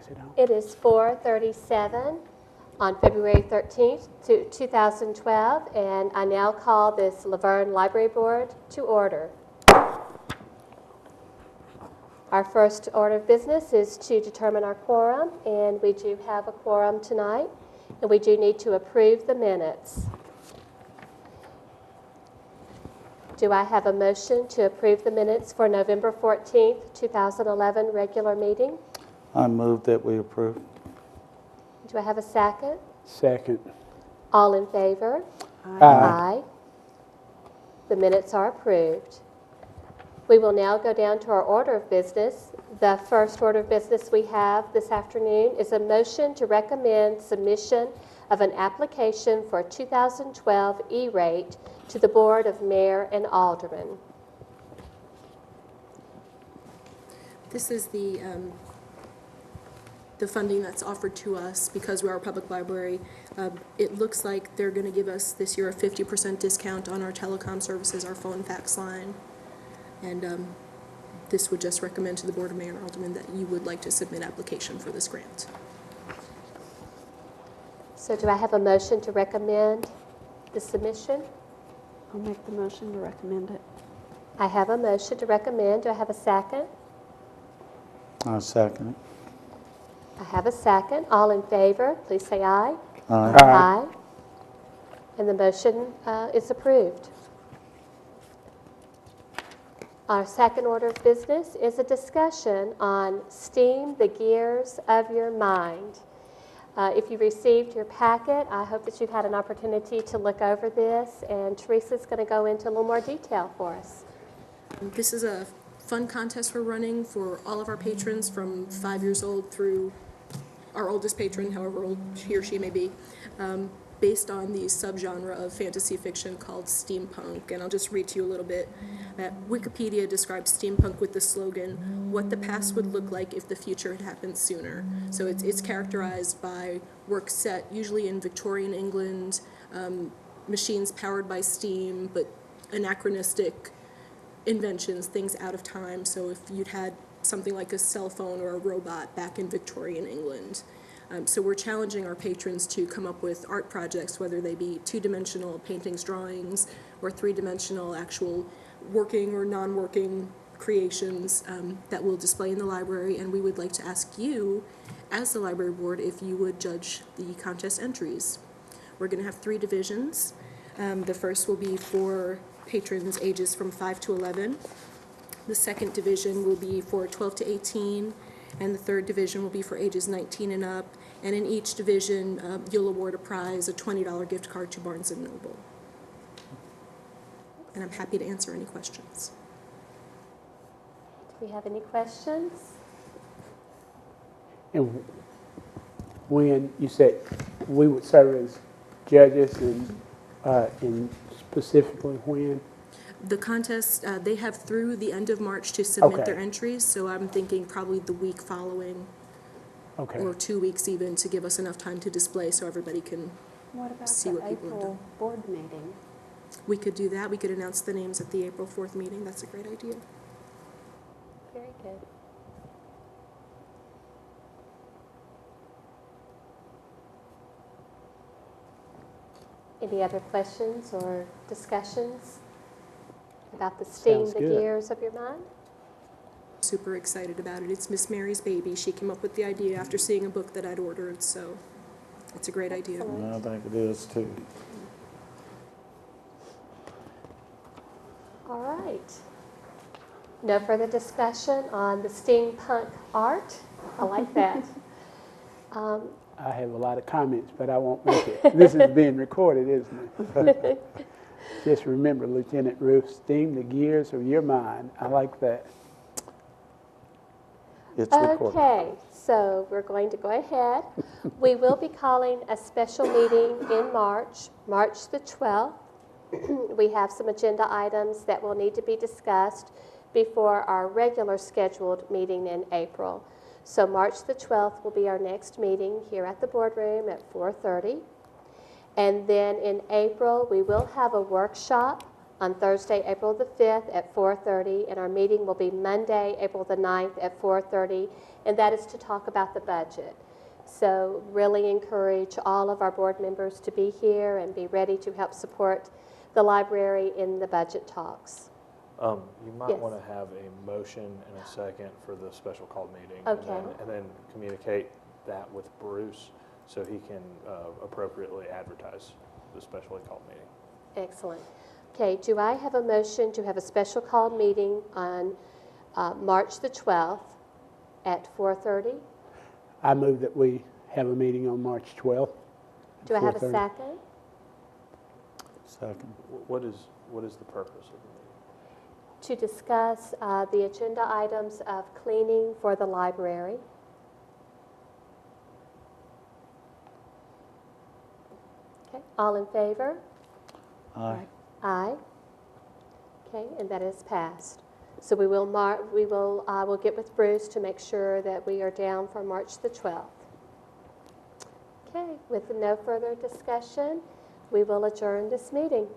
Is it on? It is 4:37 on February 13th, 2012, and I now call this Vergne Library Board to order. Our first order of business is to determine our quorum, and we do have a quorum tonight, and we do need to approve the minutes. Do I have a motion to approve the minutes for November 14th, 2011 regular meeting? I move that we approve. Do I have a second? Second. All in favor? Aye. The minutes are approved. We will now go down to our order of business. The first order of business we have this afternoon is a motion to recommend submission of an application for a 2012 E-rate to the Board of Mayor and Aldermen. This is the funding that's offered to us because we are a public library. It looks like they're going to give us this year a 50% discount on our telecom services, our phone fax line. And this would just recommend to the Board of Mayor and Aldermen that you would like to submit application for this grant. So do I have a motion to recommend the submission? I'll make the motion to recommend it. I have a motion to recommend. Do I have a second? I second it. I have a second. All in favor, please say aye. Aye. Aye. And the motion is approved. Our second order of business is a discussion on steam the gears of your mind. If you received your packet, I hope that you've had an opportunity to look over this, and Teresa's going to go into a little more detail for us. This is a fun contest we're running for all of our patrons from 5 years old through our oldest patron, however old he or she may be, based on the subgenre of fantasy fiction called steampunk. And I'll just read to you a little bit. Wikipedia describes steampunk with the slogan, "What the past would look like if the future had happened sooner." So it's characterized by work set usually in Victorian England, machines powered by steam, but anachronistic inventions, things out of time. So if you'd had something like a cell phone or a robot back in Victorian England. So we're challenging our patrons to come up with art projects, whether they be two-dimensional paintings, drawings, or three-dimensional actual working or non-working creations that we'll display in the library. And we would like to ask you, as the library board, if you would judge the contest entries. We're going to have 3 divisions. The first will be for patrons ages from 5 to 11. The second division will be for 12 to 18, and the third division will be for ages 19 and up. And in each division, you'll award a prize, a $20 gift card to Barnes & Noble. And I'm happy to answer any questions. Do we have any questions? And when you said we would serve as judges, and specifically when? The contest, they have through the end of March to submit Okay. their entries, so I'm thinking probably the week following, Okay. or 2 weeks even, to give us enough time to display so everybody can. What about See the what people have April done. board meeting? We could do that. We could announce the names at the April 4th meeting. That's a great idea. Very good. Any other questions or discussions about the steam Sounds the good. gears of your mind? Super excited about it. It's Miss Mary's baby. She came up with the idea after seeing a book that I'd ordered, so it's a great idea. Excellent. I think it is too. All right. No further discussion on the steampunk art. I like that. I have a lot of comments, but I won't make it. This is being recorded, isn't it? Just remember, Lieutenant Ruth, steam the gears of your mind. I like that. It's recorded. Okay, so we're going to go ahead. We will be calling a special meeting in March the 12th. We have some agenda items that will need to be discussed before our regular scheduled meeting in April. So March the 12th will be our next meeting here at the boardroom at 4:30. And then in April, we will have a workshop on Thursday, April the 5th at 4:30, and our meeting will be Monday, April the 9th at 4:30, and that is to talk about the budget. So really encourage all of our board members to be here and be ready to help support the library in the budget talks. You might Yes. want to have a motion and a second for the special called meeting. Okay. And then communicate that with Bruce so he can appropriately advertise the specially called meeting. Excellent. Okay, do I have a motion to have a special called meeting on March the 12th at 4:30? I move that we have a meeting on March 12th. at Do I have a 4:30. second? Second. What is the purpose of the meeting? To discuss the agenda items of cleaning for the library. Okay, all in favor? Aye. Aye. Okay, and that is passed. So we'll get with Bruce to make sure that we are down for March the 12th. Okay, with no further discussion, we will adjourn this meeting.